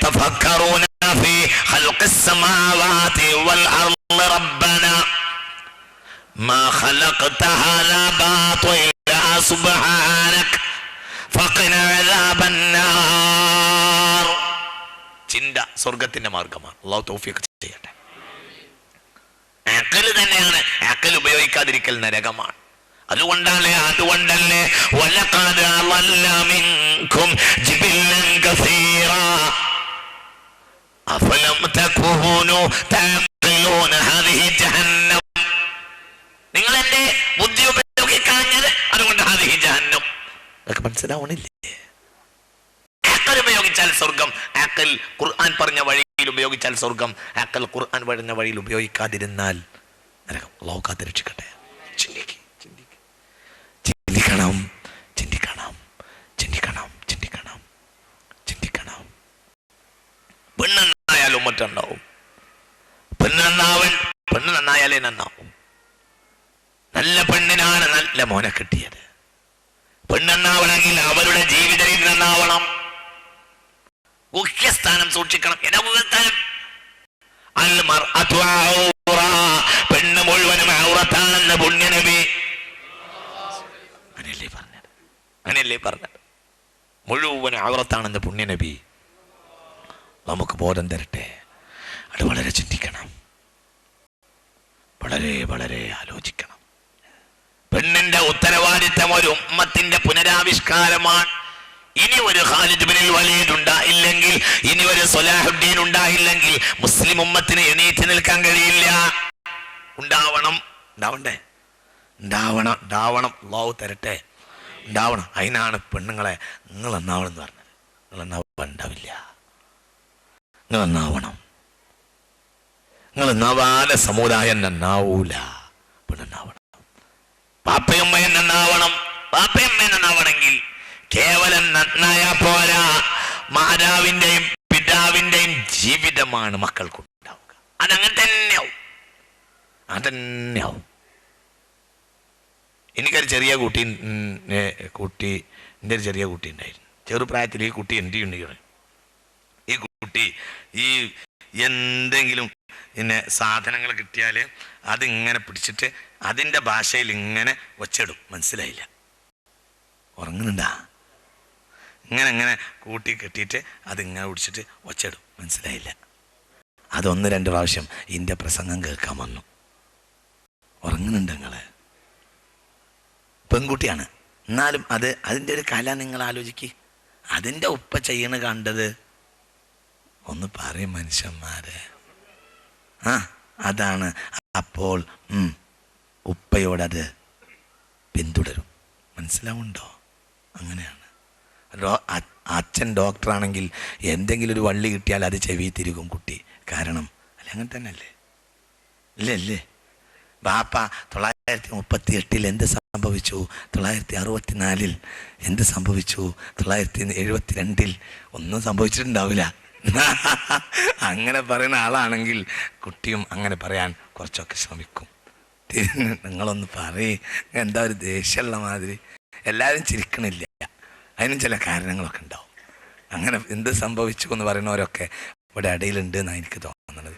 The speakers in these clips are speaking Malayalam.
يتفكرون في خلق السماوات والأرض ربنا ما خلقت هذا باطلا سبحانك فقنا عذاب النار. ചിന്ത സ്വർഗത്തിന്റെ മാർഗമാണ്. അല്ലാഹു തൗഫീഖ് ചെയ്യട്ടെ. അഖൽ തന്നെയാണ്. അഖൽ ഉപയോഗിക്കാതിരിക്കൽ നരകമാണ്. അതുകൊണ്ടല്ലേ വലഖദ അളല്ല മിൻകും ജിബില്ലൻ കസീറാ അഫലം തകൂനു തഅഖിലൂന ഹാദിഹി ജഹന്നം. നിങ്ങൾ എന്റെ ബുദ്ധി ഉപയോഗിക്കാഞ്ഞത് അതുകൊണ്ട് ഹാദിഹി ജഹന്നം. അതൊക്കെ മനസ്സിലാവണില്ലേ? അഖൽ ഉപയോഗിച്ചാൽ സ്വർഗം. അഖൽ ഖുർആൻ പറഞ്ഞ വഴിയിൽ ഉപയോഗിച്ചാൽ സ്വർഗം. അഖൽ ഖുർആൻ പറഞ്ഞ വഴിയിൽ ഉപയോഗിക്കാതിരുന്നാൽ നരകം. അല്ലാഹു കാത്തുരക്ഷിക്കട്ടെ. ചിന്തിക്കണം. പെണ്ണെന്നായാലും മറ്റുണ്ടാവും. പെണ്ണ് നന്നായാലേ നന്നാവും. നല്ല പെണ്ണിനാണ് നല്ല മോനെ കിട്ടിയത്. പെണ്ണെന്നാവണമെങ്കിൽ അവരുടെ ജീവിത രീതി നന്നാവണം. മുഖ്യസ്ഥാനം സൂക്ഷിക്കണം. പെണ്ണ് മുഴുവനും ഔറത്താണെന്ന് പുണ്യനബി അങ്ങനെയല്ലേ പറഞ്ഞത്. മുഴുവനും ഔറത്താണെന്ന് പുണ്യനബി നമുക്ക് ബോധം തരട്ടെ. അത് വളരെ ചിന്തിക്കണം, വളരെ വളരെ ആലോചിക്കണം. പെണ്ണിന്റെ ഉത്തരവാദിത്തം ഒരു ഉമ്മത്തിന്റെ പുനരാവിഷ്കാരമാണ്. ഇനി ഒരു ഖാലിദ് ബിൻ വലീദ് ഉണ്ടായില്ലെങ്കിൽ, ഇനി ഒരു സ്വലാഹുദ്ദീൻ ഉണ്ടായില്ലെങ്കിൽ മുസ്ലിം ഉമ്മത്തിന് എണീറ്റ് നിൽക്കാൻ കഴിയില്ല. ഉണ്ടാവണം. അല്ലാഹു തരട്ടെ. ഉണ്ടാവണം. അതിനാണ് പെണ്ണുങ്ങളെ നിങ്ങൾ നന്നാവണം എന്ന് പറഞ്ഞത്. നിങ്ങൾ ഉണ്ടാവില്ല. നിങ്ങൾ നന്നാവാതെ സമുദായം നന്നാവൂല. പെണ്ണാവണം. പാപ്പയമ്മയെ നന്നാവണമെങ്കിൽ കേവലം നന്നായാ പോരാ. മാതാവിന്റെയും പിതാവിന്റെയും ജീവിതമാണ് മക്കൾക്കുണ്ടാവുക. അതങ്ങനെ തന്നെയാവും. എനിക്കൊരു ചെറിയ എൻ്റെ ഒരു ചെറിയ കുട്ടി ഉണ്ടായിരുന്നു. ചെറുപ്രായത്തിൽ ഈ കുട്ടി എന്ത് ചെയ്യുന്നുണ്ട്, ഈ കുട്ടി ഈ എന്തെങ്കിലും പിന്നെ സാധനങ്ങൾ കിട്ടിയാൽ അതിങ്ങനെ പിടിച്ചിട്ട് അതിൻ്റെ ഭാഷയിൽ ഇങ്ങനെ ഒച്ചിടും. മനസ്സിലായില്ല? ഉറങ്ങുന്നുണ്ടാ? ഇങ്ങനെ കൂട്ടി കെട്ടിയിട്ട് അതിങ്ങനെ പിടിച്ചിട്ട് ഒച്ചിടും. മനസ്സിലായില്ല? അതൊന്ന് രണ്ട് പ്രാവശ്യം ഇതിൻ്റെ പ്രസംഗം കേൾക്കാൻ വന്നു. ഉറങ്ങുന്നുണ്ട് നിങ്ങള്? പെൺകുട്ടിയാണ്. എന്നാലും അതിൻ്റെ ഒരു കല നിങ്ങൾ ആലോചിക്ക്. അതിൻ്റെ ഉപ്പ ചെയ്യണ കണ്ടത് ഒന്ന് പറയും മനുഷ്യന്മാരെ. അതാണ്. അപ്പോൾ ഉപ്പയോടത് പിന്തുടരും. മനസ്സിലാവുണ്ടോ? അങ്ങനെയാണ്. അച്ഛൻ ഡോക്ടറാണെങ്കിൽ എന്തെങ്കിലും ഒരു വള്ളി കിട്ടിയാൽ അത് ചെവി തിരുകും കുട്ടി. കാരണം അല്ല, അങ്ങനെ തന്നെ അല്ലേ? അല്ലേ? ബാപ്പ 1938 എന്ത് സംഭവിച്ചു, 1964 എന്ത് സംഭവിച്ചു, 1972 ഒന്നും സംഭവിച്ചിട്ടുണ്ടാവില്ല. അങ്ങനെ പറയുന്ന ആളാണെങ്കിൽ കുട്ടിയും അങ്ങനെ പറയാൻ കുറച്ചൊക്കെ ശ്രമിക്കും. നിങ്ങളൊന്ന് പറയേ, എന്താ ഒരു ദേഷ്യമുള്ള മാതിരി. എല്ലാവരും ചിരിക്കണില്ല. അതിനും ചില കാരണങ്ങളൊക്കെ ഉണ്ടാവും. അങ്ങനെ എന്ത് സംഭവിച്ചു എന്ന് പറയുന്നവരൊക്കെ ഇവിടെ ഇടയിലുണ്ട് എന്നാണ് എനിക്ക് തോന്നുന്നത്.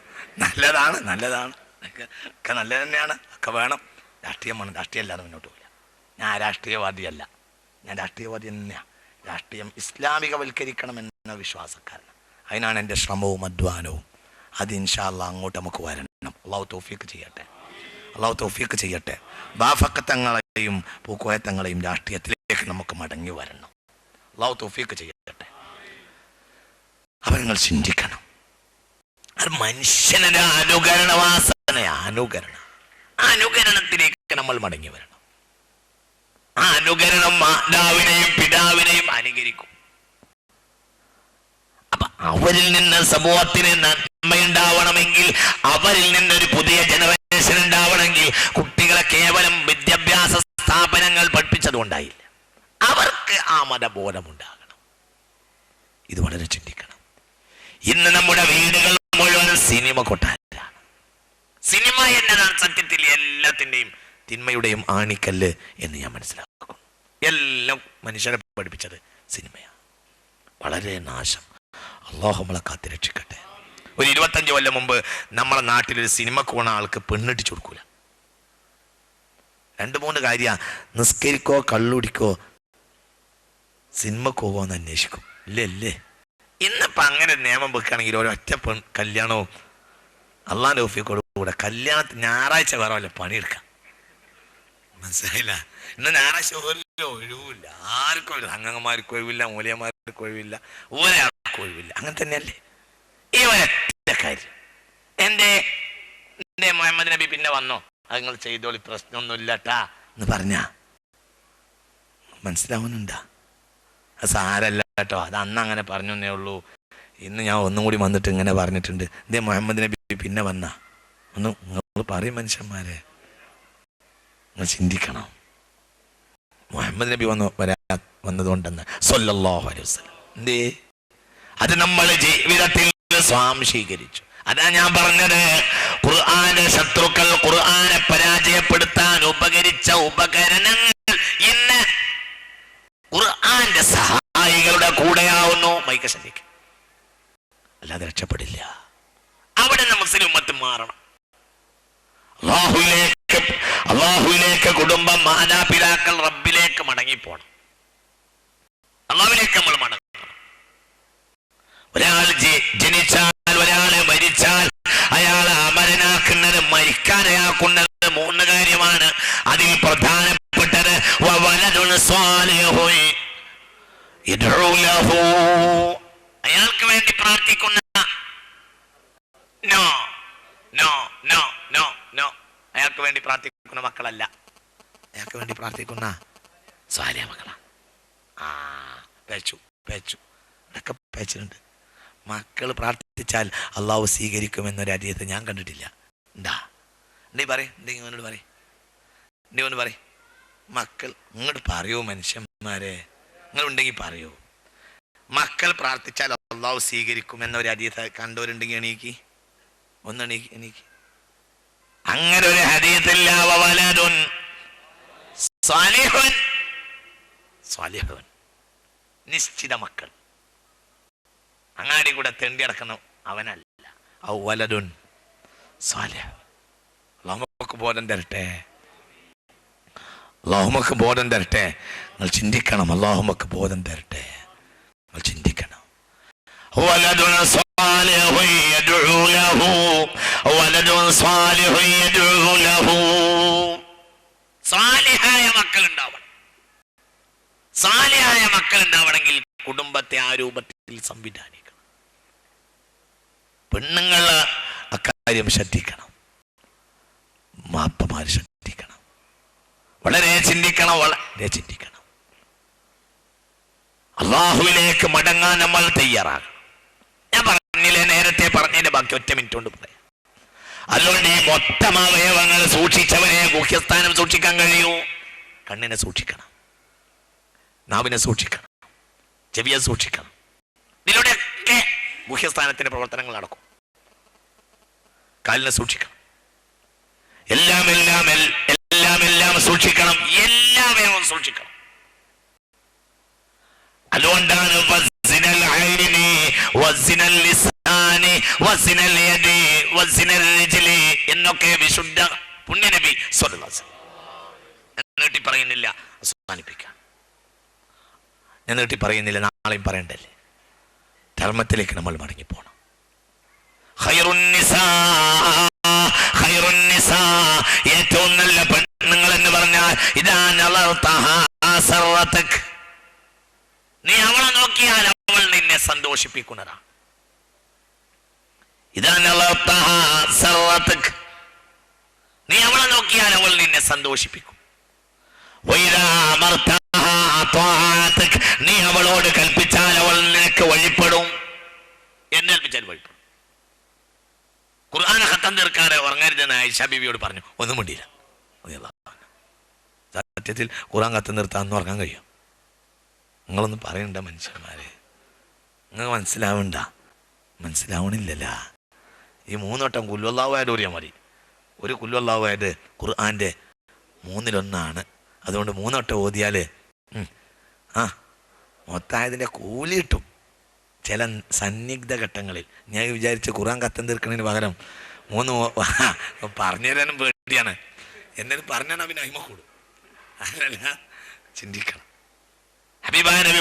നല്ലതാണ് ഒക്കെ നല്ലത് തന്നെയാണ്. ഒക്കെ വേണം. രാഷ്ട്രീയമാണ്. രാഷ്ട്രീയമല്ലാതെ മുന്നോട്ട് പോകില്ല. ഞാൻ രാഷ്ട്രീയവാദിയല്ല. ഞാൻ രാഷ്ട്രീയവാദി തന്നെയാണ്. രാഷ്ട്രീയം ഇസ്ലാമികവൽക്കരിക്കണം എന്ന വിശ്വാസക്കാരനാണ്. അതിനാണ് എൻ്റെ ശ്രമവും അധ്വാനവും. അത് ഇൻഷാ അല്ലാഹ് അങ്ങോട്ട് നമുക്ക് വരണം. അല്ലാഹു തൗഫീഖ് ചെയ്യട്ടെ. ബാഫക്കത്തങ്ങളെയും പൂക്കോയത്തങ്ങളെയും രാഷ്ട്രീയത്തിലേക്ക് നമുക്ക് മടങ്ങി വരണം. അല്ലാഹു തൗഫീഖ് ചെയ്യട്ടെ. അപ്പോൾ നിങ്ങൾ ചിന്തിക്കണം. അത് മനുഷ്യന്റെ അനുകരണത്തിലേക്ക് നമ്മൾ മടങ്ങി വരണം. ആ അനുകരണം മാതാവിനെയും പിതാവിനെയും അനുകരിക്കും. അപ്പൊ അവരിൽ നിന്ന് സമൂഹത്തിന് നന്മയുണ്ടാവണമെങ്കിൽ, അവരിൽ നിന്നൊരു പുതിയ ജനറേഷൻ ഉണ്ടാവണമെങ്കിൽ കുട്ടികളെ കേവലം വിദ്യാഭ്യാസ സ്ഥാപനങ്ങൾ പഠിപ്പിച്ചതുകൊണ്ടായില്ല. അവർക്ക് ആ മതബോധമുണ്ടാകണം. ഇത് വളരെ ചിന്തിക്കണം. ഇന്ന് നമ്മുടെ വീടുകൾ മുഴുവൻ സിനിമ കൊട്ടാരമാണ്. സിനിമ എന്നതാണ് സത്യത്തിൽ എല്ലാത്തിൻ്റെയും തിന്മയുടെയും ആണിക്കല്ല് എന്ന് ഞാൻ മനസ്സിലാക്കുന്നു. എല്ലാം മനുഷ്യരെ പഠിപ്പിച്ചത് സിനിമയാണ്. വളരെ നാശം. അള്ളാഹു നമ്മളെ കാത്തിരക്ഷിക്കട്ടെ. ഒരു 25 കൊല്ലം മുമ്പ് നമ്മളെ നാട്ടിലൊരു സിനിമക്ക് പോണ ആൾക്ക് പെണ്ണിട്ടിച്ചു കൊടുക്കൂല. 2-3 കാര്യ, നിസ്കരിക്കോ കള്ളുടിക്കോ സിനിമക്ക് പോകുമെന്ന് അന്വേഷിക്കും. ഇല്ലേ ഇന്നിപ്പോൾ അങ്ങനെ നിയമം വെക്കുകയാണെങ്കിൽ ഒരൊറ്റ കല്യാണവും അള്ളാൻ്റെ ഓഫിക്കോടുകൂടെ കല്യാണത്തിന് ഞായറാഴ്ച വേറെ വല്ല പണിയെടുക്കാം. മനസ്സിലായില്ല? ഇന്ന് ഞായറാഴ്ച ഒഴിവില്ല, ആർക്കും ഒഴിവില്ല, അംഗന്മാർക്ക് ഒഴിവില്ല, മൂല്യന്മാർക്ക് ഒഴിവില്ല, ഒരാൾക്ക് ഒഴിവില്ല. അങ്ങനെ തന്നെയല്ലേ ഈ ഒരൊറ്റ കാര്യം. എൻ്റെ മുഹമ്മദ് നബി പിന്നെ വന്നോ, അത് നിങ്ങൾ ചെയ്തോളി, പ്രശ്നമൊന്നുമില്ലട്ടാ എന്ന് പറഞ്ഞാ മനസ്സിലാവുന്നുണ്ടാ? അത് സാരല്ല കേട്ടോ, അത് അന്ന് അങ്ങനെ പറഞ്ഞേ ഉള്ളൂ. ഇന്ന് ഞാൻ ഒന്നും കൂടി വന്നിട്ട് ഇങ്ങനെ പറഞ്ഞിട്ടുണ്ട്. ഇതേ മുഹമ്മദ് നബി പിന്നെ വന്ന ഒന്ന് നിങ്ങൾ പറയും മനുഷ്യന്മാരെ, നിങ്ങൾ ചിന്തിക്കണം. മുഹമ്മദ് നബി വന്നതുകൊണ്ടെന്ന് സ്വല്ലല്ലാഹു അലൈഹി വസല്ലം എന്തേ അത് നമ്മൾ ജീവിതത്തിൽ സ്വാംശീകരിച്ചു. അതാ ഞാൻ പറഞ്ഞത്, ഖുർആന്റെ ശത്രുക്കൾ ഖുർആനെ പരാജയപ്പെടുത്താൻ ഉപകരിച്ച ഉപകരണങ്ങൾ ഇന്ന് ഖുർആന്റെ സഹായികളുടെ കൂടെയാവുന്നു. മൈക്ക് ശ്രദ്ധിക്കുക, അല്ലാതെ രക്ഷപ്പെടില്ല. അവിടെ മുസ്ലിം ഉമ്മത്ത് മാറണം. അള്ളാഹുവിലേക്ക് കുടുംബം, മാതാപിതാക്കൾ, റബ്ബിലേക്ക് മടങ്ങിപ്പോണം. അള്ളാഹുവിലേക്ക് നമ്മൾ മടങ്ങണം. ഒരാൾ ജനിച്ചാൽ, ഒരാൾ മരിച്ചാൽ അയാളെ അമരനാക്കുന്നത്, മരിക്കാനയാക്കുന്നത് 3 കാര്യമാണ്. അതിൽ പ്രധാനപ്പെട്ടത് അയാൾക്ക് വേണ്ടി പ്രാർത്ഥിക്കുന്ന, no no no no no അയാൾക്ക് വേണ്ടി പ്രാർത്ഥിക്കുന്ന മക്കളല്ല, അയാൾക്ക് വേണ്ടി പ്രാർത്ഥിക്കുന്ന സ്വാലിഹ മക്കളാ. പേച്ചു അതൊക്കെ പേച്ചിട്ടുണ്ട്. മക്കൾ പ്രാർത്ഥിച്ചാൽ അള്ളാഹു സ്വീകരിക്കുമെന്നൊരു അരീയത്തെ ഞാൻ കണ്ടിട്ടില്ല. എന്താ എന്തെങ്കിലും പറയും മക്കൾ ഇങ്ങോട്ട് പറയൂ മനുഷ്യന്മാരെ, നിങ്ങളുണ്ടെങ്കിൽ പറയൂ. മക്കൾ പ്രാർത്ഥിച്ചാൽ അള്ളാഹു സ്വീകരിക്കുമെന്നൊരു അരീയത്തെ കണ്ടവരുണ്ടെങ്കിൽ എണീക്ക്, എണീക്ക്. അങ്ങനെ ഒരു ഹദീസില്ല. വവലദുൻ സാലിഹുൻ, നിശ്ചിത മക്കൾ. അങ്ങാടി കൂടെ തെണ്ടി അടക്കുന്ന അവനല്ല. ഔ വലദുൻ സാലിഹ്. അല്ലാഹുമ്മക്ക് ബോധം തരട്ടെ, അല്ലാഹുമ്മക്ക് ബോധം തരട്ടെ. നിങ്ങൾ ചിന്തിക്കണം, അല്ലാഹുമ്മക്ക് ബോധം തരട്ടെ, നിങ്ങൾ ചിന്തിക്കണം. വലദുൻ സാലിഹു യദ്ഉ ലഹു, വലദുൻ സാലിഹു യദ്ഉ ലഹു. സാലിഹായ മക്കൾ ഉണ്ടാവണം. സാലിഹായ മക്കൾ ഉണ്ടാവണമെങ്കിൽ കുടുംബത്തെ ആ രൂപത്തിൽ സംവിധാനിക്കണം. പെണ്ണുങ്ങൾ അക്കാര്യം ശ്രദ്ധിക്കണം, മാപ്പമാർ ശ്രദ്ധിക്കണം, വളരെ ചിന്തിക്കണം. അള്ളാഹുവിലേക്ക് മടങ്ങാൻ നമ്മൾ തയ്യാറാകണം. ഞാൻ പറഞ്ഞില്ലേ, നേരത്തെ പറഞ്ഞതിന്റെ ബാക്കി 1 മിനിറ്റ് കൊണ്ട് പറയാം. അതുകൊണ്ട് ഈ മൊത്തം അവയവങ്ങൾ സൂക്ഷിച്ചവനെ മുഖ്യസ്ഥാനം സൂക്ഷിക്കാൻ കഴിയൂ. കണ്ണിനെ സൂക്ഷിക്കണം, നാവിനെ സൂക്ഷിക്കണം, ചെവിയെ സൂക്ഷിക്കണം. ഇതിലൂടെയൊക്കെ മുഖ്യസ്ഥാനത്തിന്റെ പ്രവർത്തനങ്ങൾ നടക്കും. കാലിനെ സൂക്ഷിക്കണം, എല്ലാം സൂക്ഷിക്കണം, എല്ലാവരും സൂക്ഷിക്കണം. അതുകൊണ്ടാണ് എന്നൊക്കെ വിശുദ്ധ പുണ്യനബി നീട്ടി പറയുന്നില്ല, അവസാനിപ്പിക്കാം. ഞാൻ നീട്ടി പറയുന്നില്ല, നാളെയും പറയണ്ടല്ലേ. ധർമ്മത്തിലേക്ക് നമ്മൾ മടങ്ങിപ്പോണം. ഏറ്റവും നല്ല പെണ്ണുങ്ങൾ എന്ന് പറഞ്ഞാൽ നീ അവളെ നോക്കിയാൽ അവൾ നിന്നെ സന്തോഷിപ്പിക്കുന്നതാ. നീ അവളെ നോക്കിയാൽ അവൾ നിന്നെ സന്തോഷിപ്പിക്കും. നീ അവളോട് കൽപ്പിച്ചാൽ അവൾ നിനക്ക് വഴിപ്പെടും. എന്നേൽപ്പിച്ചാൽ വഴിപ്പെടും. ഖുർആൻ ഖത്തം തീർക്കാതെ ഉറങ്ങരുതെന്ന് ആയിഷ ബീവിയോട് പറഞ്ഞു. ഒന്നും മിണ്ടിയില്ല. സത്യത്തിൽ ഖുർആൻ ഖത്തം നിർത്താൻ ഒന്നും ഉറങ്ങാൻ കഴിയും? നിങ്ങളൊന്നും പറയണ്ട മനുഷ്യന്മാരെ, നിങ്ങൾക്ക് മനസ്സിലാവണില്ലല്ല. ഈ 3 വട്ടം കുല്ലുവല്ലാഹുവായിട്ട് ഓടിയാൽ മതി. ഒരു കുല്ലുവല്ലാഹുവായിട്ട് ഖുർആന്റെ 1/3. അതുകൊണ്ട് 3 വട്ടം ഓതിയാൽ മൊത്തമായതിൻ്റെ കൂലി കിട്ടും. ചില സന്നിഗ്ധ ഘട്ടങ്ങളിൽ ഞാൻ വിചാരിച്ച് ഖുർആൻ കത്തം തീർക്കുന്നതിന് പകരം പറഞ്ഞു തരാനും പേടിയാണ്. എന്നത് പറഞ്ഞാൽ പിന്നെ അയിമ കൂടും. അല്ലല്ല, ചിന്തിക്കണം. ഹബീബായ നബി